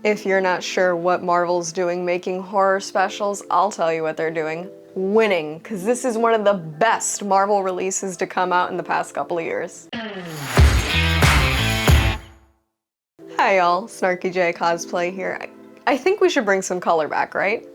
If you're not sure what Marvel's doing making horror specials, I'll tell you what they're doing. Winning, because this is one of the best Marvel releases to come out in the past couple of years. Hi y'all, Snarky J Cosplay here. I think we should bring some color back, right?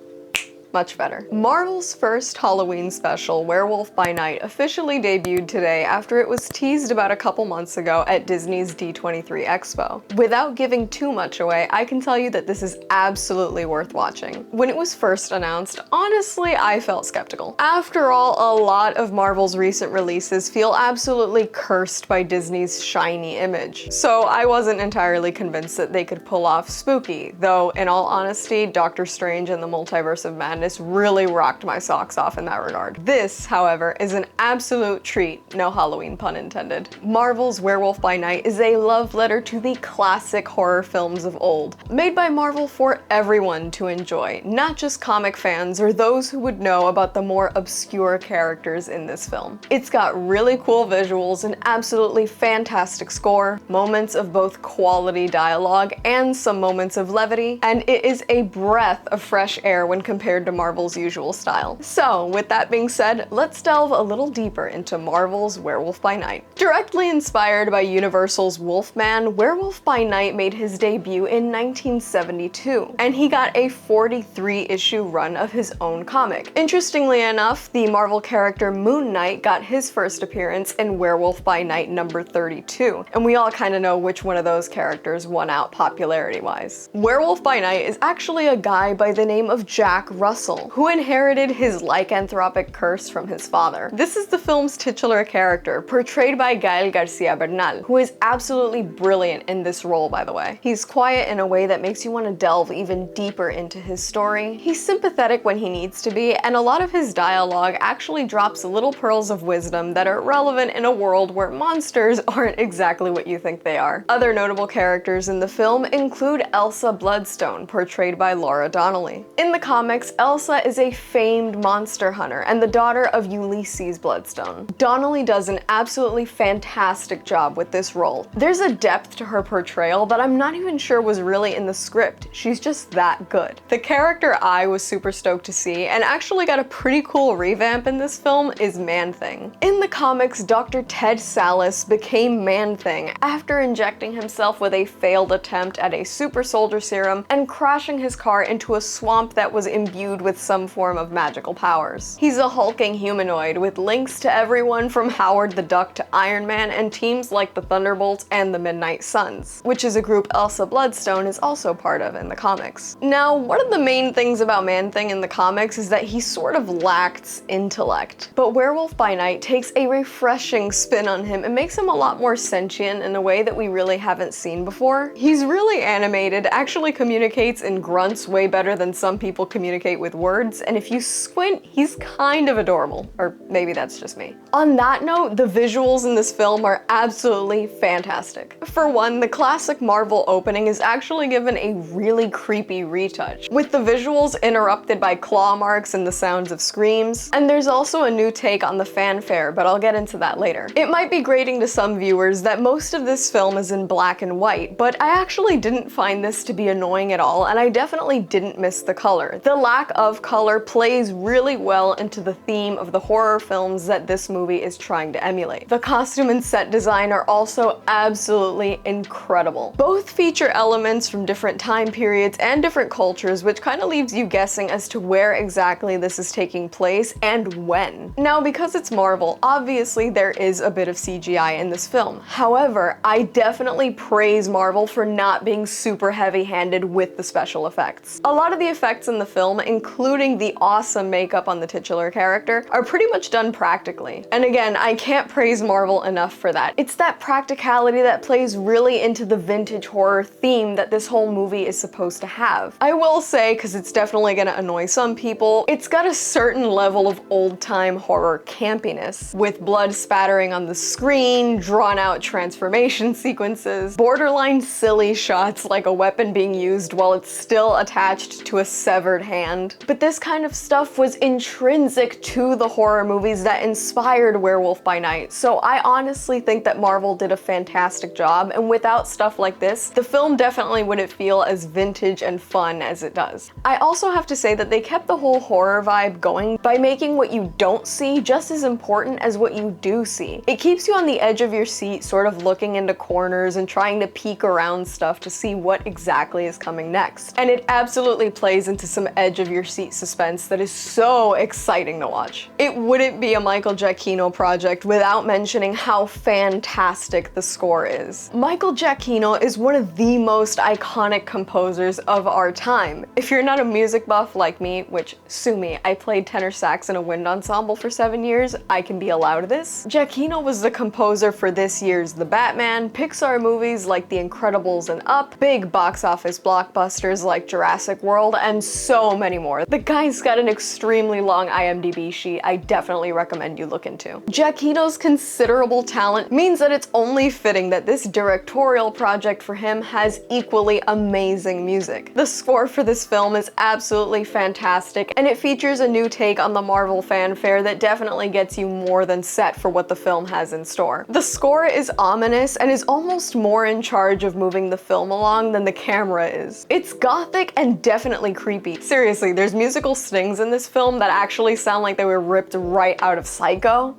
Much better. Marvel's first Halloween special, Werewolf by Night, officially debuted today after it was teased about a couple months ago at Disney's D23 Expo. Without giving too much away, I can tell you that this is absolutely worth watching. When it was first announced, honestly, I felt skeptical. After all, a lot of Marvel's recent releases feel absolutely cursed by Disney's shiny image. So I wasn't entirely convinced that they could pull off spooky, though in all honesty, Doctor Strange and the Multiverse of Madness really rocked my socks off in that regard. This, however, is an absolute treat, no Halloween pun intended. Marvel's Werewolf by Night is a love letter to the classic horror films of old, made by Marvel for everyone to enjoy, not just comic fans or those who would know about the more obscure characters in this film. It's got really cool visuals, an absolutely fantastic score, moments of both quality dialogue and some moments of levity, and it is a breath of fresh air when compared to Marvel's usual style. So, with that being said, let's delve a little deeper into Marvel's Werewolf by Night. Directly inspired by Universal's Wolfman, Werewolf by Night made his debut in 1972, and he got a 43-issue run of his own comic. Interestingly enough, the Marvel character Moon Knight got his first appearance in Werewolf by Night number 32, and we all kind of know which one of those characters won out popularity-wise. Werewolf by Night is actually a guy by the name of Jack Russell, who inherited his lycanthropic curse from his father. This is the film's titular character, portrayed by Gael Garcia Bernal, who is absolutely brilliant in this role, by the way. He's quiet in a way that makes you want to delve even deeper into his story. He's sympathetic when he needs to be, and a lot of his dialogue actually drops little pearls of wisdom that are relevant in a world where monsters aren't exactly what you think they are. Other notable characters in the film include Elsa Bloodstone, portrayed by Laura Donnelly. In the comics, Elsa is a famed monster hunter and the daughter of Ulysses Bloodstone. Donnelly does an absolutely fantastic job with this role. There's a depth to her portrayal that I'm not even sure was really in the script. She's just that good. The character I was super stoked to see, and actually got a pretty cool revamp in this film, is Man-Thing. In the comics, Dr. Ted Sallis became Man-Thing after injecting himself with a failed attempt at a super soldier serum and crashing his car into a swamp that was imbued with some form of magical powers. He's a hulking humanoid with links to everyone from Howard the Duck to Iron Man and teams like the Thunderbolts and the Midnight Suns, which is a group Elsa Bloodstone is also part of in the comics. Now, one of the main things about Man-Thing in the comics is that he sort of lacks intellect, but Werewolf by Night takes a refreshing spin on him and makes him a lot more sentient in a way that we really haven't seen before. He's really animated, actually communicates in grunts way better than some people communicate with words, and if you squint, he's kind of adorable. Or maybe that's just me. On that note, the visuals in this film are absolutely fantastic. For one, the classic Marvel opening is actually given a really creepy retouch, with the visuals interrupted by claw marks and the sounds of screams, and there's also a new take on the fanfare, but I'll get into that later. It might be grating to some viewers that most of this film is in black and white, but I actually didn't find this to be annoying at all, and I definitely didn't miss the color. The lack of color plays really well into the theme of the horror films that this movie is trying to emulate. The costume and set design are also absolutely incredible. Both feature elements from different time periods and different cultures, which kind of leaves you guessing as to where exactly this is taking place and when. Now, because it's Marvel, obviously there is a bit of CGI in this film. However, I definitely praise Marvel for not being super heavy-handed with the special effects. A lot of the effects in the film, including the awesome makeup on the titular character, are pretty much done practically. And again, I can't praise Marvel enough for that. It's that practicality that plays really into the vintage horror theme that this whole movie is supposed to have. I will say, because it's definitely gonna annoy some people, it's got a certain level of old-time horror campiness, with blood spattering on the screen, drawn-out transformation sequences, borderline silly shots like a weapon being used while it's still attached to a severed hand, bland. But this kind of stuff was intrinsic to the horror movies that inspired Werewolf by Night, so I honestly think that Marvel did a fantastic job, and without stuff like this, the film definitely wouldn't feel as vintage and fun as it does. I also have to say that they kept the whole horror vibe going by making what you don't see just as important as what you do see. It keeps you on the edge of your seat, sort of looking into corners and trying to peek around stuff to see what exactly is coming next. And it absolutely plays into some edge of your seat suspense that is so exciting to watch. It wouldn't be a Michael Giacchino project without mentioning how fantastic the score is. Michael Giacchino is one of the most iconic composers of our time. If you're not a music buff like me, which sue me, I played tenor sax in a wind ensemble for 7 years, I can be allowed this. Giacchino was the composer for this year's The Batman, Pixar movies like The Incredibles and Up, big box office blockbusters like Jurassic World, and so many more. The guy's got an extremely long IMDb sheet I definitely recommend you look into. Giacchino's considerable talent means that it's only fitting that this directorial project for him has equally amazing music. The score for this film is absolutely fantastic, and it features a new take on the Marvel fanfare that definitely gets you more than set for what the film has in store. The score is ominous and is almost more in charge of moving the film along than the camera is. It's gothic and definitely creepy. Seriously, there's musical stings in this film that actually sound like they were ripped right out of Psycho.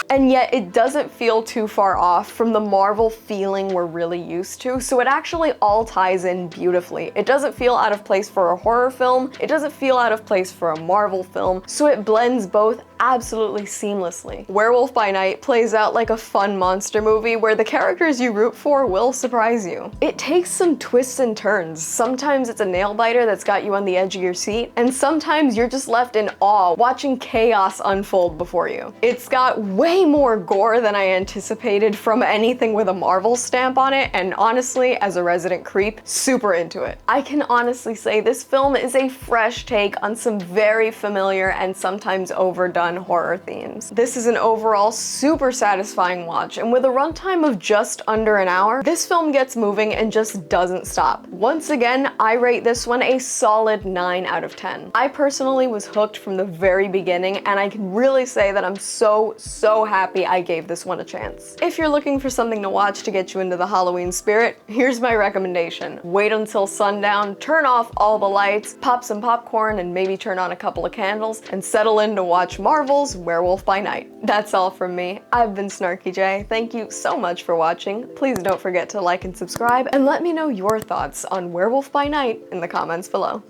And yet it doesn't feel too far off from the Marvel feeling we're really used to, so it actually all ties in beautifully. It doesn't feel out of place for a horror film, it doesn't feel out of place for a Marvel film, so it blends both absolutely seamlessly. Werewolf by Night plays out like a fun monster movie where the characters you root for will surprise you. It takes some twists and turns. Sometimes it's a nail-biter that's got you on the edge of your seat, and sometimes you're just left in awe watching chaos unfold before you. It's got way more gore than I anticipated from anything with a Marvel stamp on it, and honestly, as a resident creep, super into it. I can honestly say this film is a fresh take on some very familiar and sometimes overdone horror themes. This is an overall super satisfying watch, and with a runtime of just under an hour, this film gets moving and just doesn't stop. Once again, I rate this one a solid 9 out of 10. I personally was hooked from the very beginning, and I can really say that I'm so happy I gave this one a chance. If you're looking for something to watch to get you into the Halloween spirit, here's my recommendation. Wait until sundown, turn off all the lights, pop some popcorn, and maybe turn on a couple of candles, and settle in to watch Marvel's Werewolf by Night. That's all from me. I've been Snarky J. Thank you so much for watching. Please don't forget to like and subscribe, and let me know your thoughts on Werewolf by Night in the comments below.